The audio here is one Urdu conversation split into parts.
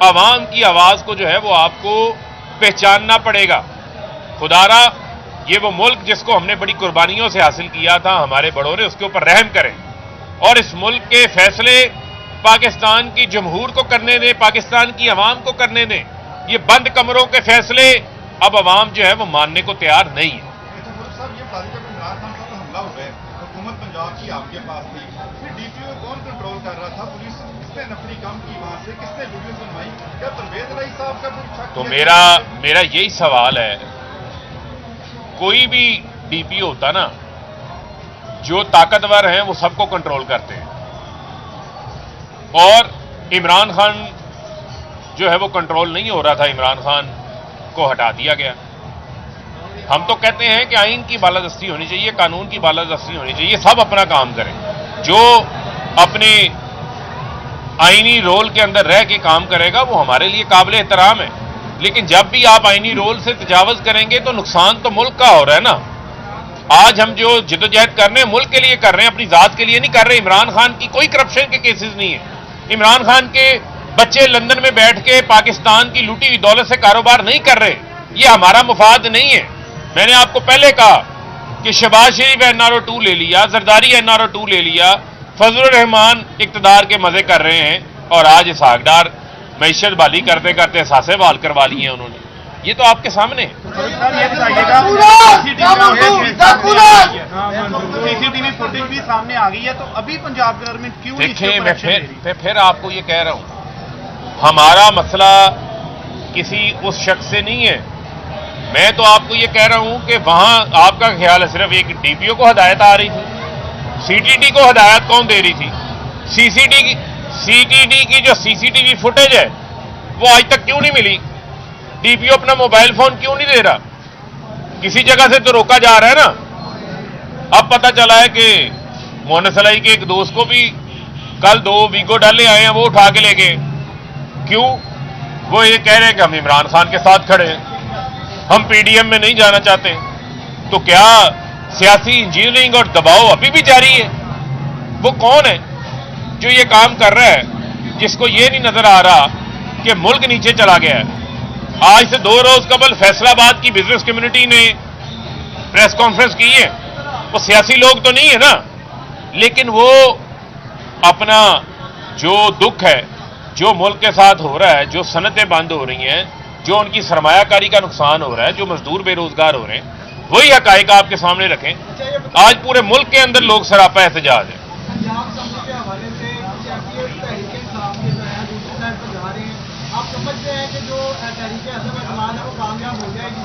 عوام کی آواز کو جو ہے وہ آپ کو پہچاننا پڑے گا. خدارا یہ وہ ملک جس کو ہم نے بڑی قربانیوں سے حاصل کیا تھا ہمارے بڑوں نے، اس کے اوپر رحم کریں اور اس ملک کے فیصلے پاکستان کی جمہور کو کرنے دیں، پاکستان کی عوام کو کرنے دیں. یہ بند کمروں کے فیصلے اب عوام جو ہے وہ ماننے کو تیار نہیں ہے. صاحب یہ بتا دیں کہ عمران خان پر حملہ ہو گئے، حکومت پنجاب کی آپ کے پاس تھی، پھر ڈی پی او کون کنٹرول کر رہا تھا؟ پولیس کس نے نفری کام کی وہاں سے؟ کس نے ویڈیو بنوائی؟ کیا پرویز الہی صاحب کا کوئی شک؟ تو میرا یہی سوال ہے، کوئی بھی ڈی پی ہوتا نا، جو طاقتور ہیں وہ سب کو کنٹرول کرتے ہیں، اور عمران خان جو ہے وہ کنٹرول نہیں ہو رہا تھا، عمران خان کو ہٹا دیا گیا. ہم تو کہتے ہیں کہ آئین کی بالادستی ہونی چاہیے، قانون کی بالادستی ہونی چاہیے، سب اپنا کام کریں. جو اپنے آئینی رول کے اندر رہ کے کام کرے گا وہ ہمارے لیے قابل احترام ہے. لیکن جب بھی آپ آئینی رول سے تجاوز کریں گے تو نقصان تو ملک کا ہو رہا ہے نا. آج ہم جو جدوجہد کر رہے ہیں ملک کے لیے کر رہے ہیں، اپنی ذات کے لیے نہیں کر رہے. عمران خان کی کوئی کرپشن کے کیسز نہیں ہیں. عمران خان کے بچے لندن میں بیٹھ کے پاکستان کی لوٹی ہوئی دولت سے کاروبار نہیں کر رہے. یہ ہمارا مفاد نہیں ہے. میں نے آپ کو پہلے کہا کہ شہباز شریف NRO2 لے لیا، زرداری NRO2 لے لیا، فضل الرحمان اقتدار کے مزے کر رہے ہیں، اور آج اسحاق ڈار معیشت بالی کرتے کرتے احساسیں بحال کروا لی ہیں انہوں نے. یہ تو آپ کے سامنے ہے. CCTV فوٹیج بھی سامنے آ گئی ہے، تو ابھی پنجاب گورنمنٹ کیوں دیکھیں، میں پھر آپ کو یہ کہہ رہا ہوں، ہمارا مسئلہ کسی اس شخص سے نہیں ہے. میں تو آپ کو یہ کہہ رہا ہوں کہ وہاں آپ کا خیال ہے صرف ایک ڈی پی او کو ہدایت آ رہی تھی. CTT کو ہدایت کون دے رہی تھی؟ CTT کی جو CCTV فوٹیج ہے وہ آج تک کیوں نہیں ملی؟ ڈی پی او اپنا موبائل فون کیوں نہیں دے رہا؟ کسی جگہ سے تو روکا جا رہا ہے نا. اب پتہ چلا ہے کہ مونس علی کے ایک دوست کو بھی کل 2 ویگو ڈالے آئے ہیں، وہ اٹھا کے لے گئے. کیوں؟ وہ یہ کہہ رہے ہیں کہ ہم عمران خان کے ساتھ کھڑے ہیں، ہم PDM میں نہیں جانا چاہتے. تو کیا سیاسی انجینئرنگ اور دباؤ ابھی بھی جاری ہے؟ وہ کون ہے جو یہ کام کر رہا ہے، جس کو یہ نہیں نظر آ رہا کہ ملک نیچے چلا گیا ہے؟ آج سے 2 روز قبل فیصلہ آباد کی بزنس کمیونٹی نے پریس کانفرنس کی ہے. وہ سیاسی لوگ تو نہیں ہے نا، لیکن وہ اپنا جو دکھ ہے، جو ملک کے ساتھ ہو رہا ہے، جو صنعتیں بند ہو رہی ہیں، جو ان کی سرمایہ کاری کا نقصان ہو رہا ہے، جو مزدور بے روزگار ہو رہے ہیں، وہی حقائق آپ کے سامنے رکھیں. آج پورے ملک کے اندر لوگ سراپا احتجاج ہیں.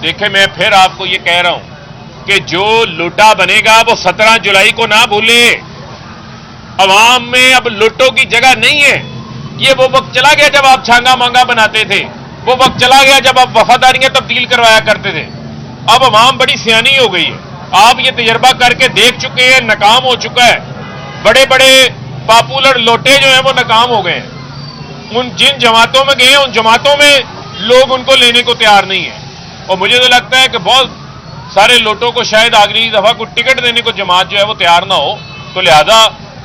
دیکھیں، میں پھر آپ کو یہ کہہ رہا ہوں کہ جو لوٹا بنے گا وہ 17 جولائی کو نہ بھولے. عوام میں اب لوٹوں کی جگہ نہیں ہے. یہ وہ وقت چلا گیا جب آپ چھانگا مانگا بناتے تھے، وہ وقت چلا گیا جب آپ وفاداریاں تبدیل کروایا کرتے تھے. اب عوام بڑی سیانی ہو گئی ہے. آپ یہ تجربہ کر کے دیکھ چکے ہیں، ناکام ہو چکا ہے. بڑے بڑے پاپولر لوٹے جو ہیں وہ ناکام ہو گئے ہیں. ان جن جماعتوں میں گئے ہیں، ان جماعتوں میں لوگ ان کو لینے کو تیار نہیں ہیں. اور مجھے تو لگتا ہے کہ بہت سارے لوٹوں کو شاید آخری دفعہ کوئی ٹکٹ دینے کو جماعت جو ہے وہ تیار نہ ہو. تو لہذا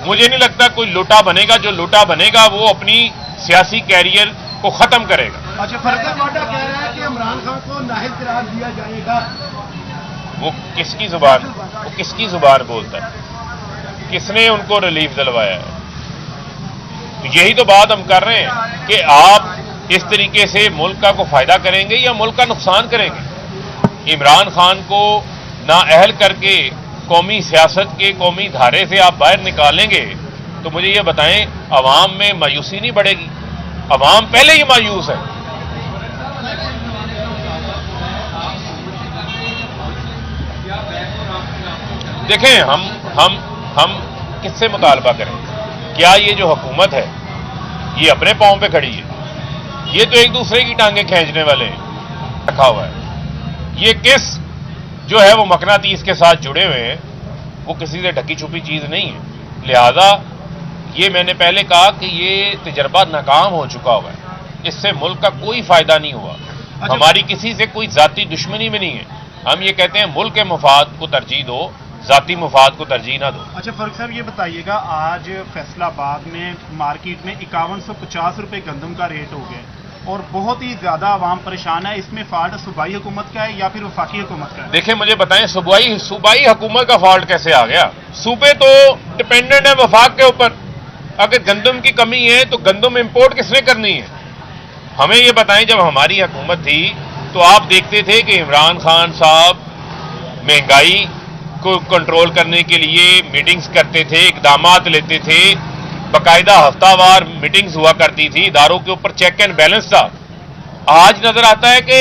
مجھے نہیں لگتا کوئی لوٹا بنے گا. جو لوٹا بنے گا وہ اپنی سیاسی کیریئر کو ختم کرے گا. اچھا، فرقہ واٹا کہہ رہا ہے کہ عمران خان کو نااہل قرار دیا جائے گا. وہ کس کی زبان بولتا ہے؟ کس نے ان کو ریلیف دلوایا ہے؟ تو یہی تو بات ہم کر رہے ہیں کہ آپ اس طریقے سے ملک کا کو فائدہ کریں گے یا ملک کا نقصان کریں گے. عمران خان کو نااہل کر کے قومی سیاست کے قومی دھارے سے آپ باہر نکالیں گے تو مجھے یہ بتائیں، عوام میں مایوسی نہیں بڑھے گی؟ عوام پہلے ہی مایوس ہے. دیکھیں، ہم کس سے مطالبہ کریں؟ کیا یہ جو حکومت ہے یہ اپنے پاؤں پہ کھڑی ہے؟ یہ تو ایک دوسرے کی ٹانگیں کھینچنے والے ہیں رکھا ہوا ہے. یہ کس جو ہے وہ مقناطیس کے ساتھ جڑے ہوئے ہیں، وہ کسی سے ڈھکی چھپی چیز نہیں ہے. لہذا یہ میں نے پہلے کہا کہ یہ تجربہ ناکام ہو چکا ہوا ہے. اس سے ملک کا کوئی فائدہ نہیں ہوا. ہماری کسی سے کوئی ذاتی دشمنی بھی نہیں ہے. ہم یہ کہتے ہیں ملک کے مفاد کو ترجیح دو، ذاتی مفاد کو ترجیح نہ دو. اچھا فرق صاحب، یہ بتائیے گا، آج فیصلہ آباد میں مارکیٹ میں 5150 روپے گندم کا ریٹ ہو گیا، اور بہت ہی زیادہ عوام پریشان ہے. اس میں فالٹ صوبائی حکومت کا ہے یا پھر وفاقی حکومت کا ہے؟ دیکھیں مجھے بتائیں صوبائی حکومت کا فالٹ کیسے آ گیا؟ صوبے تو ڈپینڈنٹ ہے وفاق کے اوپر. اگر گندم کی کمی ہے تو گندم امپورٹ کس نے کرنی ہے؟ ہمیں یہ بتائیں جب ہماری حکومت تھی تو آپ دیکھتے تھے کہ عمران خان صاحب مہنگائی کو کنٹرول کرنے کے لیے میٹنگز کرتے تھے، اقدامات لیتے تھے، باقاعدہ ہفتہ وار میٹنگز ہوا کرتی تھی، اداروں کے اوپر چیک اینڈ بیلنس تھا. آج نظر آتا ہے کہ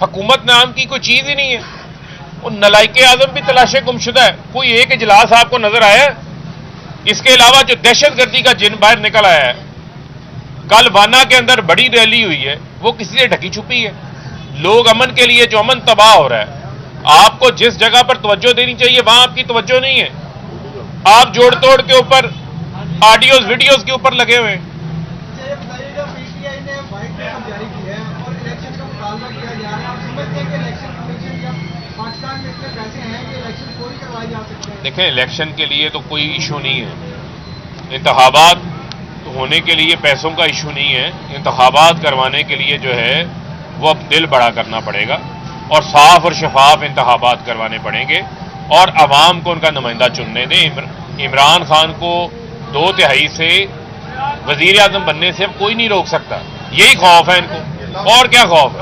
حکومت نام کی کوئی چیز ہی نہیں ہے. وہ نلائق اعظم بھی تلاش گمشدہ ہے. کوئی ایک اجلاس آپ کو نظر آیا ہے؟ اس کے علاوہ جو دہشت گردی کا جن باہر نکل آیا ہے، کل وانا کے اندر بڑی ریلی ہوئی ہے، وہ کسی سے ڈھکی چھپی ہے. لوگ امن کے لیے جو امن تباہ ہو رہا ہے، آپ کو جس جگہ پر توجہ دینی چاہیے وہاں آپ کی توجہ نہیں ہے. آپ جوڑ توڑ کے اوپر آڈیوز ویڈیوز کے اوپر لگے ہوئے ہیں. یہ بتائیے گا پی ٹی آئی نے وائٹ پیپر جاری کیا ہے اور الیکشن کا مطالبہ کیا جا رہا ہے. آپ سمجھتے ہیں کہ الیکشن کمیشن یا پاکستان میں اتنے پیسے ہیں کہ الیکشن پوری کروائی جا سکتے ہیں؟ دیکھیں الیکشن کے لیے تو کوئی ایشو نہیں ہے. انتخابات ہونے کے لیے پیسوں کا ایشو نہیں ہے. انتخابات کروانے کے لیے جو ہے وہ اب دل بڑا کرنا پڑے گا اور صاف اور شفاف انتخابات کروانے پڑیں گے اور عوام کو ان کا نمائندہ چننے دیں. عمران خان کو 2/3 سے وزیر اعظم بننے سے اب کوئی نہیں روک سکتا. یہی خوف ہے ان کو، اور کیا خوف ہے؟